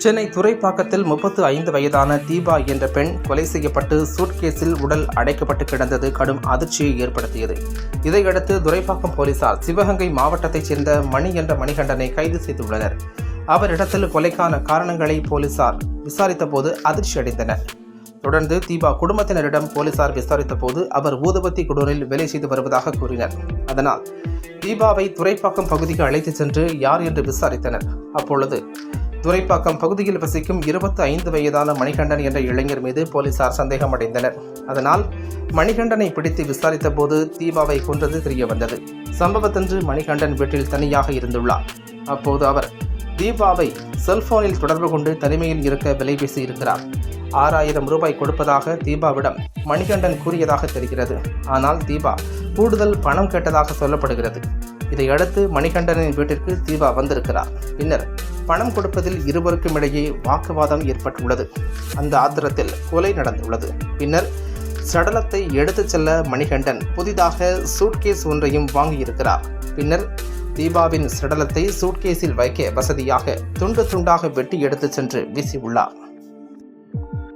சென்னை துறைப்பாக்கத்தில் 35 வயதான தீபா என்ற பெண் கொலை செய்யப்பட்டு சூட்கேஸில் உடல் அடைக்கப்பட்டு கிடந்தது கடும் அதிர்ச்சியை ஏற்படுத்தியது. இதையடுத்து துறைப்பாக்கம் போலீசார் சிவகங்கை மாவட்டத்தைச் சேர்ந்த மணி என்ற மணிகண்டனை கைது செய்துள்ளனர். அவரிடத்தில் கொலைக்கான காரணங்களை போலீசார் விசாரித்த போது அதிர்ச்சி அடைந்தனர். தொடர்ந்து தீபா குடும்பத்தினரிடம் போலீசார் விசாரித்த போது அவர் ஊதுபத்தி குடோனில் வேலை செய்து வருவதாக கூறினர். அதனால் தீபாவை துறைப்பாக்கம் பகுதிக்கு அழைத்துச் சென்று யார் என்று விசாரித்தனர். அப்பொழுது துறைப்பாக்கம் பகுதியில் வசிக்கும் 25 வயதான மணிகண்டன் என்ற இளைஞர் மீது போலீசார் சந்தேகமடைந்தனர். அதனால் மணிகண்டனை பிடித்து விசாரித்த போது தீபாவை கொன்றது தெரியவந்தது. சம்பவத்தன்று மணிகண்டன் வீட்டில் தனியாக இருந்துள்ளார். அப்போது அவர் தீபாவை செல்போனில் தொடர்பு கொண்டு தனிமையில் இருக்க விலை பேசி இருக்கிறார். 6000 ரூபாய் கொடுப்பதாக தீபாவிடம் மணிகண்டன் கூறியதாக தெரிகிறது. ஆனால் தீபா கூடுதல் பணம் கேட்டதாக சொல்லப்படுகிறது. இதையடுத்து மணிகண்டனின் வீட்டிற்கு தீபா வந்திருக்கிறார். பின்னர் பணம் கொடுப்பதில் இருவருக்கும் இடையே வாக்குவாதம் ஏற்பட்டுள்ளது. அந்த ஆத்திரத்தில் கொலை நடந்துள்ளது. பின்னர் சடலத்தை எடுத்துச் செல்ல மணிகண்டன் புதிதாக சூட்கேஸ் ஒன்றையும் வாங்கியிருக்கிறார். பின்னர் தீபாவின் சடலத்தை சூட்கேஸில் வைக்க வசதியாக துண்டு துண்டாக வெட்டி எடுத்துச் சென்று வீசியுள்ளார்.